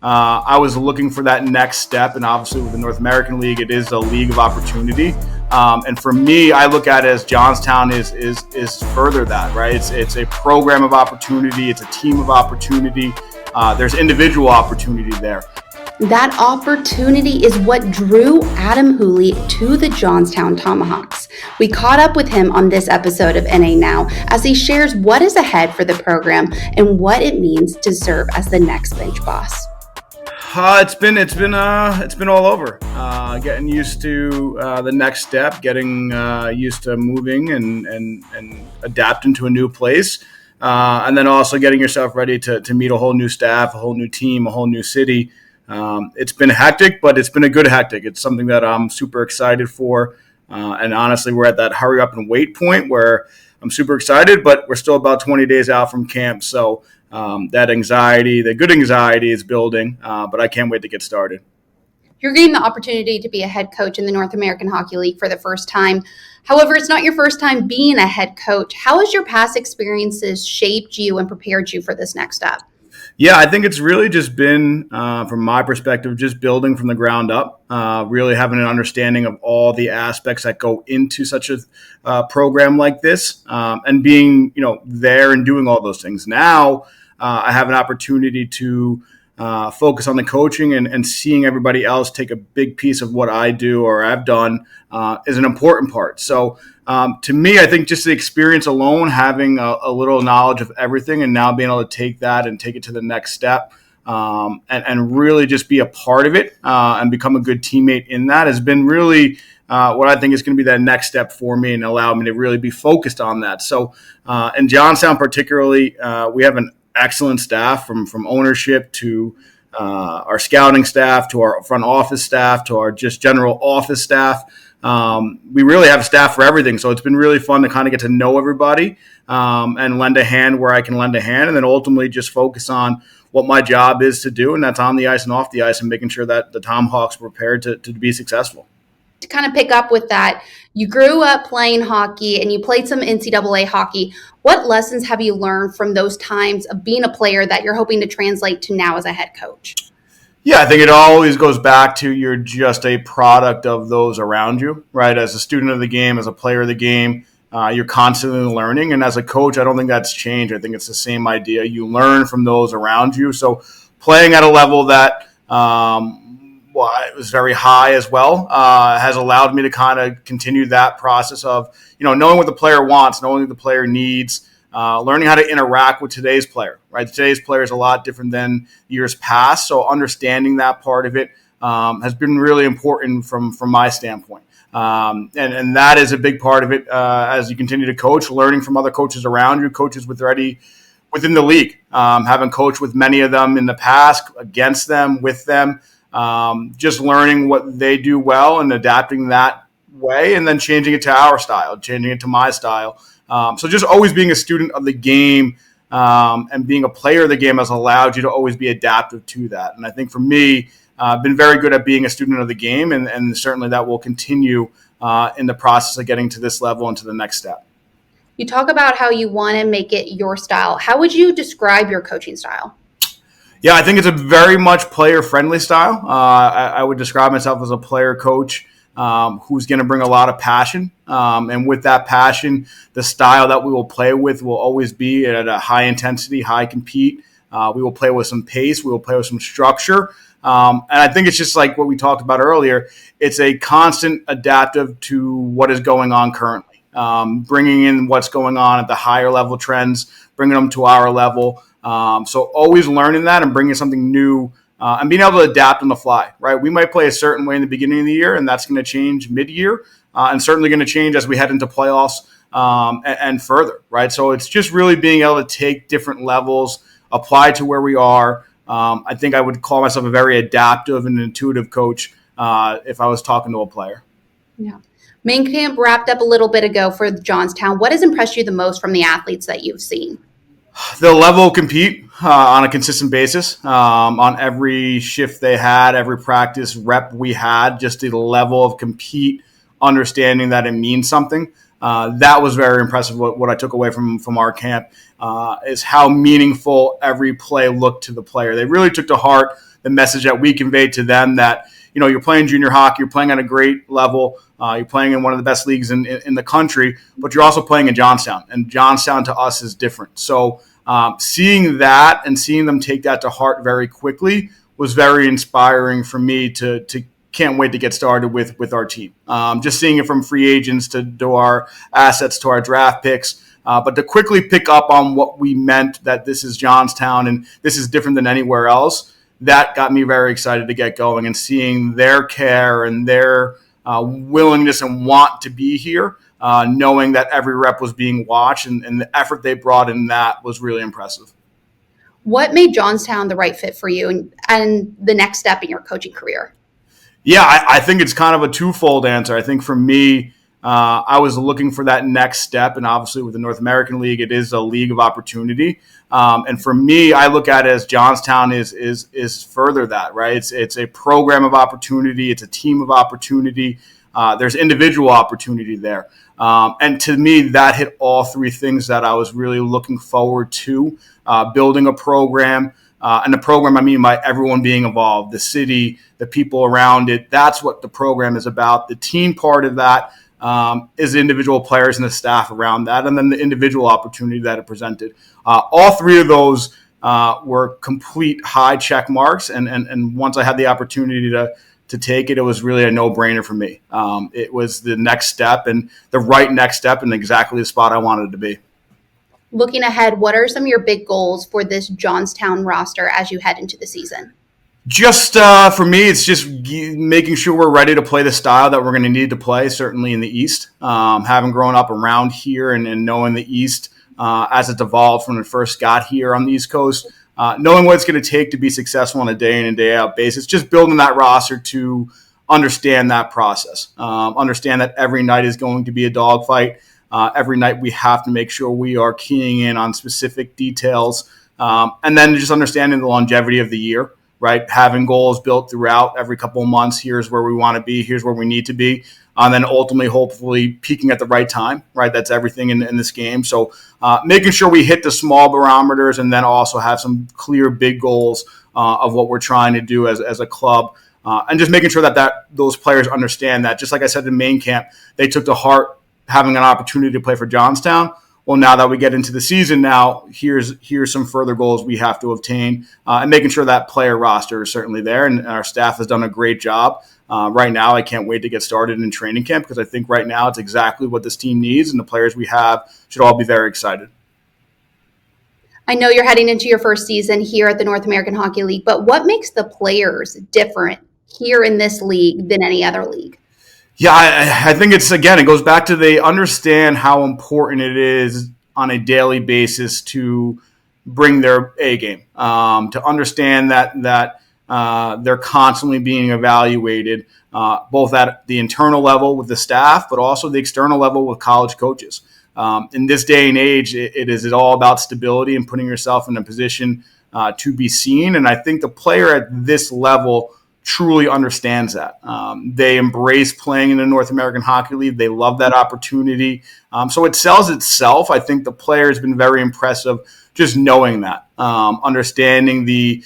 I was looking for that next step, and obviously with the North American League, it is a league of opportunity. And for me, I look at it as Johnstown is further that, right? It's a program of opportunity. It's a team of opportunity. There's individual opportunity there. That opportunity is what drew Adam Houli to the Johnstown Tomahawks. We caught up with him on this episode of NA Now as he shares what is ahead for the program and what it means to serve as the next bench boss. It's been all over. Getting used to the next step, getting used to moving and adapting to a new place, and then also getting yourself ready to meet a whole new staff, a whole new team, a whole new city. It's been hectic, but it's been a good hectic. It's something that I'm super excited for, and honestly, we're at that hurry up and wait point where I'm super excited, but we're still about 20 days out from camp, so. That anxiety, the good anxiety is building, but I can't wait to get started. You're getting the opportunity to be a head coach in the North American Hockey League for the first time. However, it's not your first time being a head coach. How has your past experiences shaped you and prepared you for this next step? Yeah, I think it's really just been, from my perspective, just building from the ground up, really having an understanding of all the aspects that go into such a program like this, and being, there and doing all those things. Now, I have an opportunity to focus on the coaching and seeing everybody else take a big piece of what I do or I've done is an important part. So to me, I think just the experience alone, having a little knowledge of everything and now being able to take that and take it to the next step and really just be a part of it and become a good teammate in that has been really what I think is going to be that next step for me and allow me to really be focused on that. So in Johnstown particularly, we have an excellent staff from ownership to our scouting staff to our front office staff to our just general office staff. We really have staff for everything. So it's been really fun to kind of get to know everybody and lend a hand where I can lend a hand and then ultimately just focus on what my job is to do. And that's on the ice and off the ice and making sure that the Tomahawks are prepared to be successful. To kind of pick up with that, you grew up playing hockey and you played some NCAA hockey. What lessons have you learned from those times of being a player that you're hoping to translate to now as a head coach? Yeah, I think it always goes back to you're just a product of those around you, right? As a student of the game, as a player of the game, you're constantly learning. And as a coach, I don't think that's changed. I think it's the same idea. You learn from those around you. So playing at a level that it was very high as well, has allowed me to kind of continue that process of, knowing what the player wants, knowing what the player needs, learning how to interact with today's player, right? Today's player is a lot different than years past. So understanding that part of it has been really important from my standpoint. And that is a big part of it as you continue to coach, learning from other coaches around you, coaches within the league, having coached with many of them in the past, against them, with them. Just learning what they do well and adapting that way and then changing it to our style, changing it to my style. So just always being a student of the game and being a player of the game has allowed you to always be adaptive to that. And I think for me, I've been very good at being a student of the game and certainly that will continue in the process of getting to this level and to the next step. You talk about how you want to make it your style. How would you describe your coaching style? Yeah, I think it's a very much player-friendly style. I would describe myself as a player coach who's going to bring a lot of passion. And with that passion, the style that we will play with will always be at a high intensity, high compete. We will play with some pace. We will play with some structure. And I think it's just like what we talked about earlier. It's a constant adaptive to what is going on currently, bringing in what's going on at the higher level trends, bringing them to our level. So always learning that and bringing something new and being able to adapt on the fly, right? We might play a certain way in the beginning of the year, and that's going to change mid-year and certainly going to change as we head into playoffs and further, right? So it's just really being able to take different levels, apply to where we are. I think I would call myself a very adaptive and intuitive coach if I was talking to a player. Yeah. Main camp wrapped up a little bit ago for Johnstown. What has impressed you the most from the athletes that you've seen? The level of compete on a consistent basis on every shift they had, every practice rep we had, just the level of compete, understanding that it means something. That was very impressive. What I took away from our camp is how meaningful every play looked to the player. They really took to heart the message that we conveyed to them that, you're playing junior hockey, you're playing at a great level, you're playing in one of the best leagues in the country, but you're also playing in Johnstown, and Johnstown to us is different. So seeing that and seeing them take that to heart very quickly was very inspiring for me to can't wait to get started with our team. Just seeing it from free agents to our assets to our draft picks. But to quickly pick up on what we meant, that this is Johnstown and this is different than anywhere else, that got me very excited to get going, and seeing their care and their willingness and want to be here, knowing that every rep was being watched, and the effort they brought in that was really impressive. What made Johnstown the right fit for you and the next step in your coaching career? Yeah, I think it's kind of a twofold answer. I think for me, I was looking for that next step, and obviously with the North American League, it is a league of opportunity. And for me, I look at it as Johnstown is further that, right? It's a program of opportunity. It's a team of opportunity. There's individual opportunity there. And to me, that hit all three things that I was really looking forward to, building a program. And the program, I mean by everyone being involved, the city, the people around it. That's what the program is about. The team part of that is the individual players and the staff around that, and then the individual opportunity that it presented. All three of those were complete high check marks, and once I had the opportunity to take it, it was really a no-brainer for me. It was the next step, and the right next step, and exactly the spot I wanted it to be. Looking ahead, what are some of your big goals for this Johnstown roster as you head into the season? Just for me, it's just making sure we're ready to play the style that we're going to need to play, certainly in the East. Having grown up around here and knowing the East as it's evolved from when it first got here on the East Coast, knowing what it's going to take to be successful on a day in and day out basis, just building that roster to understand that process, understand that every night is going to be a dogfight. Every night we have to make sure we are keying in on specific details, and then just understanding the longevity of the year, right? Having goals built throughout every couple of months. Here's where we want to be. Here's where we need to be. And then ultimately, hopefully, peaking at the right time, right? That's everything in this game. So making sure we hit the small barometers, and then also have some clear big goals of what we're trying to do as a club. And just making sure that those players understand that. Just like I said in main camp, they took to heart having an opportunity to play for Johnstown. Well, now that we get into the season, now here's some further goals we have to obtain, and making sure that player roster is certainly there. And our staff has done a great job. Right now, I can't wait to get started in training camp, because I think right now it's exactly what this team needs, and the players we have should all be very excited. I know you're heading into your first season here at the North American Hockey League, but what makes the players different here in this league than any other league? Yeah, I think it goes back to they understand how important it is on a daily basis to bring their A game, to understand that they're constantly being evaluated, both at the internal level with the staff, but also the external level with college coaches. In this day and age, it is all about stability and putting yourself in a position to be seen. And I think the player at this level truly understands that. They embrace playing in the North American Hockey League. They love that opportunity. So it sells itself. I think the player has been very impressive just knowing that, understanding the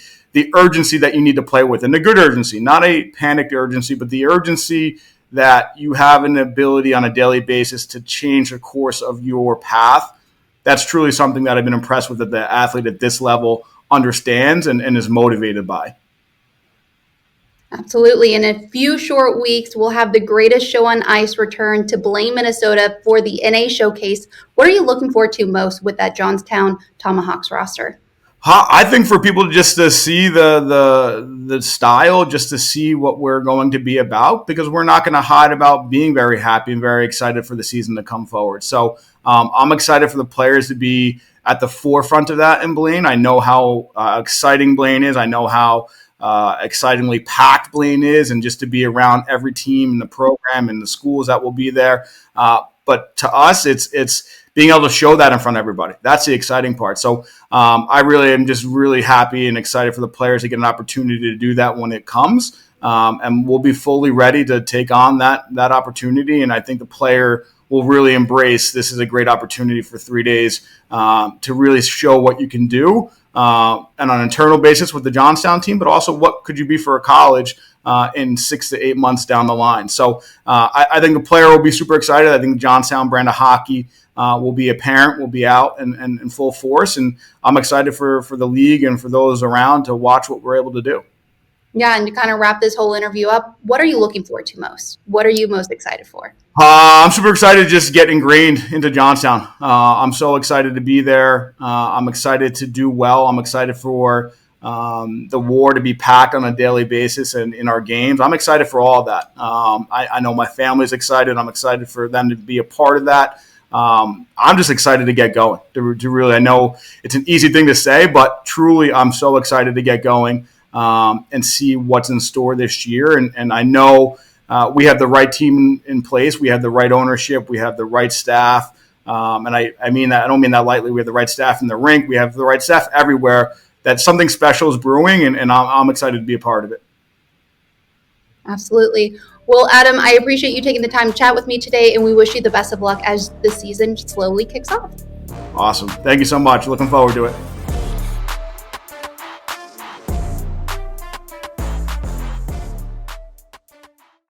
urgency that you need to play with, and the good urgency, not a panicked urgency, but the urgency that you have an ability on a daily basis to change the course of your path. That's truly something that I've been impressed with, that the athlete at this level understands and is motivated by. Absolutely. In a few short weeks, we'll have the greatest show on ice return to Blaine, Minnesota for the NA Showcase. What are you looking forward to most with that Johnstown Tomahawks roster? I think for people just to see the style, just to see what we're going to be about, because we're not going to hide about being very happy and very excited for the season to come forward. So I'm excited for the players to be at the forefront of that in Blaine. I know how exciting Blaine is. I know how excitingly packed Blaine is, and just to be around every team in the program and the schools that will be there. But to us, it's being able to show that in front of everybody. That's the exciting part. So I really am just really happy and excited for the players to get an opportunity to do that when it comes. And we'll be fully ready to take on that opportunity. And I think the player will really embrace this is a great opportunity for 3 days to really show what you can do. and on an internal basis with the Johnstown team, but also what could you be for a college in 6 to 8 months down the line. So I think the player will be super excited. I think the Johnstown brand of hockey will be apparent, will be out and in full force. And I'm excited for the league and for those around to watch what we're able to do. Yeah, and to kind of wrap this whole interview up, what are you looking forward to most? What are you most excited for? I'm super excited to just get ingrained into Johnstown. I'm so excited to be there. I'm excited to do well. I'm excited for the war to be packed on a daily basis and in our games. I'm excited for all of that. I know my family's excited. I'm excited for them to be a part of that. I'm just excited to get going. To really, I know it's an easy thing to say, but truly, I'm so excited to get going and see what's in store this year. And I know we have the right team in place. We have the right ownership. We have the right staff. And I mean that. I don't mean that lightly. We have the right staff in the rink. We have the right staff everywhere. That something special is brewing, and I'm excited to be a part of it. Absolutely. Well, Adam, I appreciate you taking the time to chat with me today, and we wish you the best of luck as the season slowly kicks off. Awesome. Thank you so much. Looking forward to it.